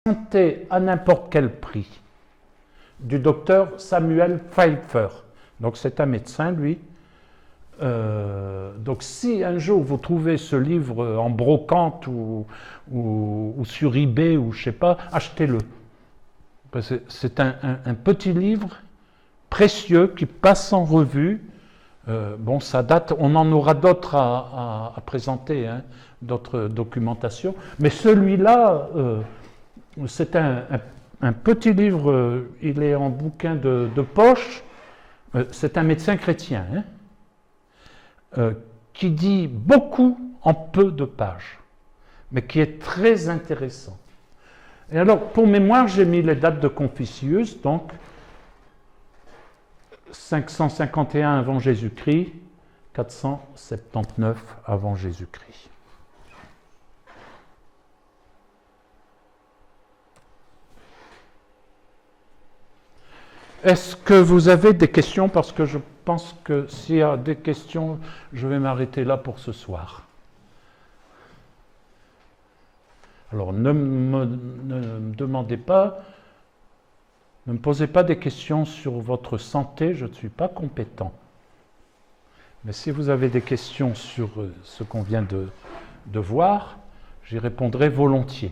santé à n'importe quel prix, du docteur Samuel Pfeiffer. Donc c'est un médecin, lui. Donc si un jour vous trouvez ce livre en brocante ou sur eBay ou je sais pas, achetez-le. C'est un petit livre précieux qui passe en revue. Bon, ça date, on en aura d'autres à présenter, hein, d'autres documentations, mais celui-là, c'est un petit livre, il est en bouquin de poche, c'est un médecin chrétien, hein, qui dit beaucoup en peu de pages, mais qui est très intéressant. Et alors, pour mémoire, j'ai mis les dates de Confucius, donc 551 avant Jésus-Christ, 479 avant Jésus-Christ. Est-ce que vous avez des questions? Parce que je pense que s'il y a des questions, je vais m'arrêter là pour ce soir. Alors, ne me demandez pas, ne me posez pas des questions sur votre santé, je ne suis pas compétent. Mais si vous avez des questions sur ce qu'on vient de voir, j'y répondrai volontiers.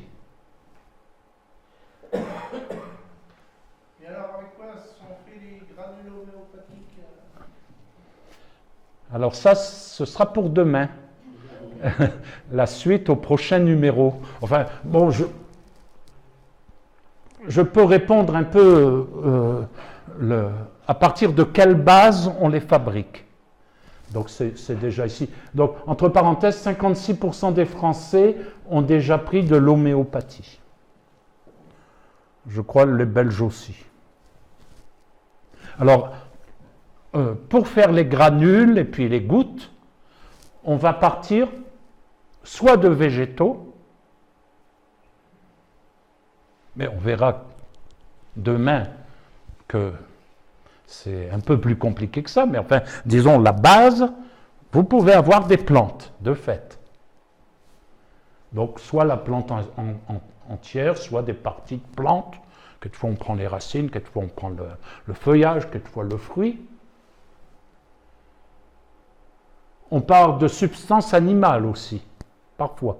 Et alors, avec quoi sont faits les granules homéopathiques? Alors ça, ce sera pour demain. La suite au prochain numéro. Enfin, bon, je peux répondre un peu à partir de quelle base on les fabrique. Donc c'est déjà ici. Donc, entre parenthèses, 56% des Français ont déjà pris de l'homéopathie. Je crois les Belges aussi. Alors, pour faire les granules et puis les gouttes, on va partir soit de végétaux, mais on verra demain que c'est un peu plus compliqué que ça, mais enfin, disons la base, vous pouvez avoir des plantes, de fait. Donc, soit la plante entière, soit des parties de plantes. Quelquefois, on prend les racines, quelquefois, on prend le feuillage, quelquefois, le fruit. On parle de substances animales aussi, parfois.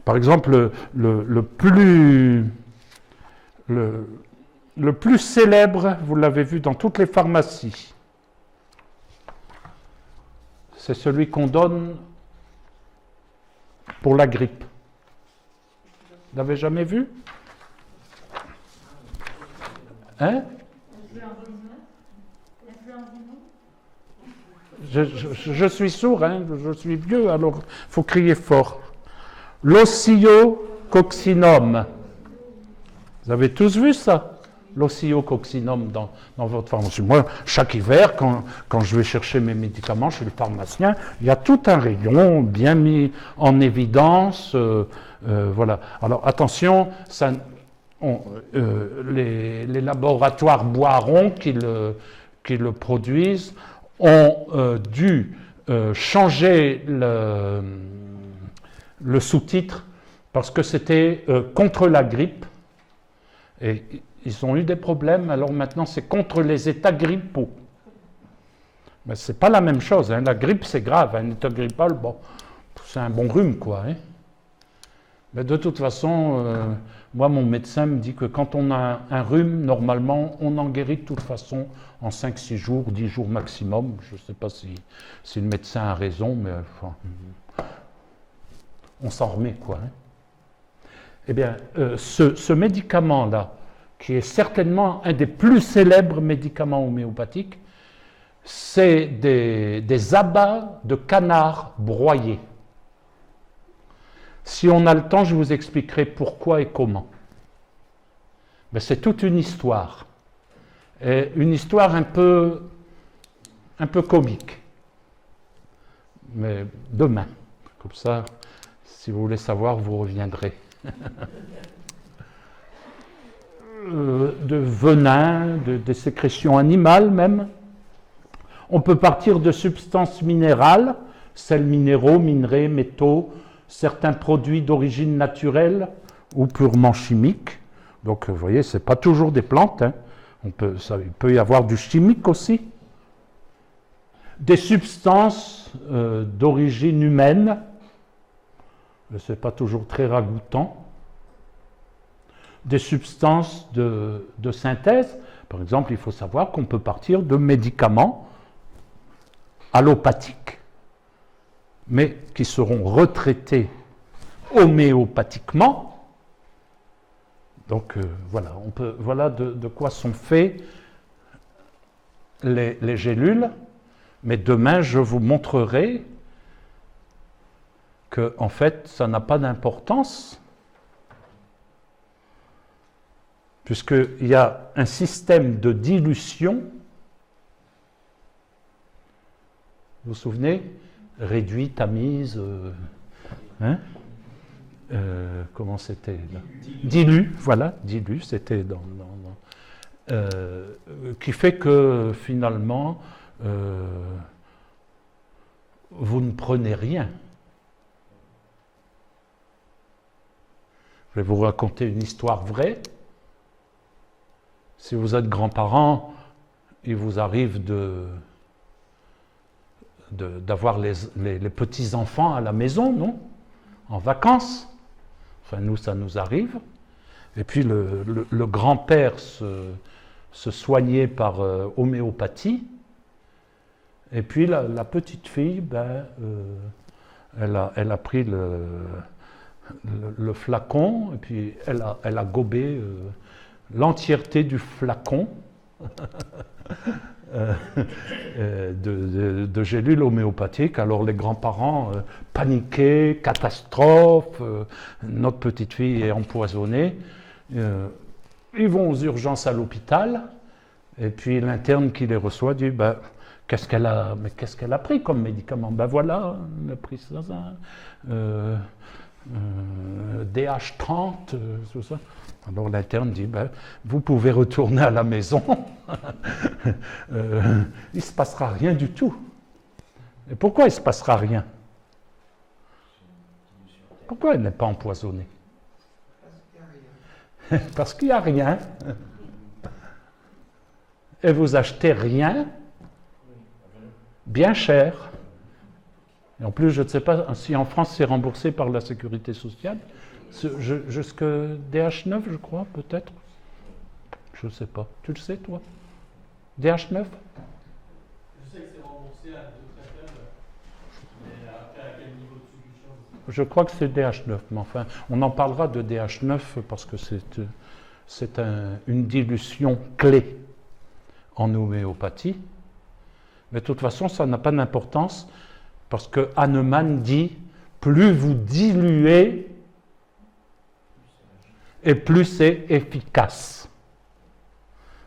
Par exemple, le plus célèbre, vous l'avez vu dans toutes les pharmacies, c'est celui qu'on donne pour la grippe. Vous l'avez jamais vu? Hein? Je suis sourd, hein, je suis vieux, alors il faut crier fort. L'ocyococcinum. Vous avez tous vu ça? L'ocyococcinum dans votre pharmacie. Moi, chaque hiver, quand je vais chercher mes médicaments chez le pharmacien, il y a tout un rayon bien mis en évidence. Voilà. Alors attention, les laboratoires Boiron qui le produisent ont dû changer le sous-titre parce que c'était contre la grippe et ils ont eu des problèmes, alors maintenant c'est contre les états grippaux. Mais c'est pas la même chose, hein. La grippe c'est grave, un état grippal, bon, c'est un bon rhume quoi. Hein. Mais de toute façon, moi mon médecin me dit que quand on a un rhume, normalement on en guérit de toute façon en 5-6 jours, 10 jours maximum. Je ne sais pas si le médecin a raison, mais enfin, on s'en remet quoi. Hein. Eh bien, ce médicament-là, qui est certainement un des plus célèbres médicaments homéopathiques, c'est des abats de canards broyés. Si on a le temps, je vous expliquerai pourquoi et comment. Mais c'est toute une histoire. Et une histoire un peu comique. Mais demain, comme ça, si vous voulez savoir, vous reviendrez. De venin, des sécrétions animales même. On peut partir de substances minérales, sels minéraux, minerais, métaux, certains produits d'origine naturelle ou purement chimiques. Donc, vous voyez, ce n'est pas toujours des plantes. Hein. Il peut y avoir du chimique aussi. Des substances d'origine humaine. Ce n'est pas toujours très ragoûtant. Des substances de synthèse. Par exemple, il faut savoir qu'on peut partir de médicaments allopathiques, mais qui seront retraités homéopathiquement. Donc voilà de quoi sont faits les gélules. Mais demain, je vous montrerai que, en fait, ça n'a pas d'importance, puisqu'il y a un système de dilution. Vous vous souvenez? Réduit, tamise, comment c'était là? Dilu, voilà, dilu, c'était qui fait que finalement, vous ne prenez rien. Je vais vous raconter une histoire vraie. Si vous êtes grands-parents, il vous arrive d'avoir les petits-enfants à la maison, non? En vacances. Enfin, nous, ça nous arrive. Et puis, le grand-père se soignait par homéopathie. Et puis, la petite fille, elle a pris le flacon, et puis elle a gobé l'entièreté du flacon de gélules homéopathiques. Alors les grands-parents paniqués, catastrophe, notre petite fille est empoisonnée. Ils vont aux urgences à l'hôpital, et puis l'interne qui les reçoit dit qu'est-ce qu'elle a pris comme médicament? Voilà, elle a pris ça, DH30, tout ça. Alors l'interne dit, vous pouvez retourner à la maison, il ne se passera rien du tout. Et pourquoi il ne se passera rien? Pourquoi elle n'est pas empoisonnée? Parce qu'il n'y a rien. Et vous achetez rien, bien cher. Et en plus, je ne sais pas si en France c'est remboursé par la sécurité sociale. Jusque DH9, je crois, peut-être. Je ne sais pas. Tu le sais, toi? DH9? Je sais que c'est remboursé à d'autres appels, mais après, à quel niveau de solution? Je crois que c'est DH9, mais enfin, on en parlera de DH9 parce que c'est une dilution clé en homéopathie. Mais de toute façon, ça n'a pas d'importance parce que Hahnemann dit plus vous diluez et plus c'est efficace.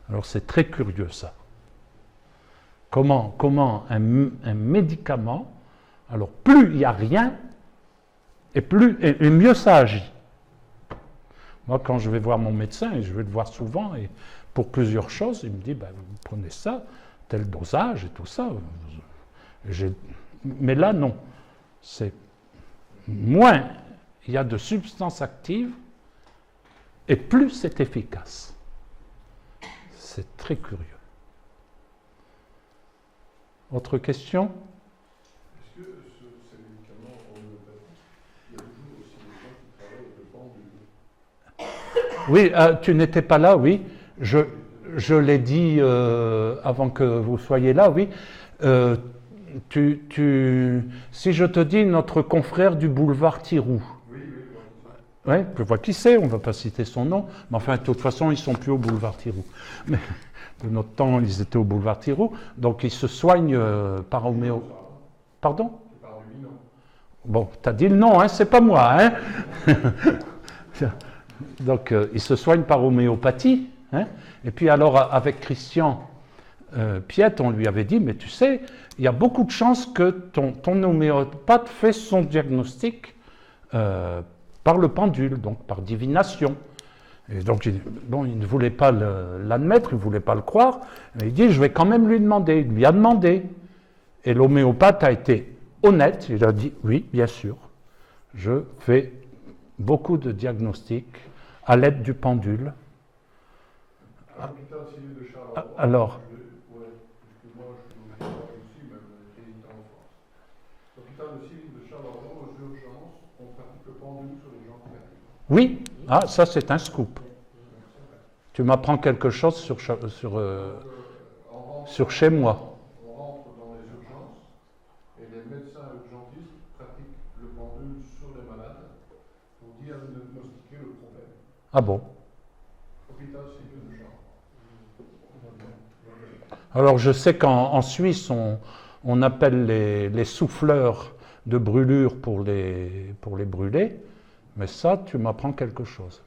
Alors c'est très curieux ça. Comment un médicament, alors plus il n'y a rien, et mieux ça agit. Moi quand je vais voir mon médecin, et je vais le voir souvent, et pour plusieurs choses, il me dit, vous prenez ça, tel dosage et tout ça. Mais là non. C'est moins il y a de substances actives, et plus c'est efficace. C'est très curieux. Autre question? Est-ce que ces médicaments homéopathiques, il y a toujours aussi des gens qui travaillent avec le pendule? Oui, tu n'étais pas là, oui. Je l'ai dit avant que vous soyez là, oui. Si je te dis notre confrère du boulevard Thiroux. Oui, je vois qui c'est, on ne va pas citer son nom, mais enfin, de toute façon, ils ne sont plus au boulevard Thiroux. Mais de notre temps, ils étaient au boulevard Thiroux, donc ils se soignent par homéo. Pardon? Bon, tu as dit le nom, hein, c'est pas moi, hein. Donc, ils se soignent par homéopathie, hein. Et puis alors, avec Christian Piette, on lui avait dit, mais tu sais, il y a beaucoup de chances que ton homéopathe fait son diagnostic par le pendule, donc par divination. Et donc, il ne voulait pas l'admettre, il ne voulait pas le croire, mais il dit, je vais quand même lui demander. Il lui a demandé. Et l'homéopathe a été honnête, il a dit, oui, bien sûr, je fais beaucoup de diagnostics à l'aide du pendule. À l'hôpital civil de Charleroi. Alors, Oui, parce que moi je suis aussi, mais j'ai été en France. L'hôpital civil de Charleroi, aux urgences, on pratique le pendule sur les gens créatifs. oui, ah, ça c'est un scoop. Tu m'apprends quelque chose sur chez moi. On rentre dans les urgences et les médecins urgentistes pratiquent le pendule sur les malades pour diagnostiquer le problème. Ah bon? Hôpital civil de Charleroi. Alors je sais qu'en Suisse, on appelle les souffleurs de brûlure pour les brûler, mais ça, tu m'apprends quelque chose.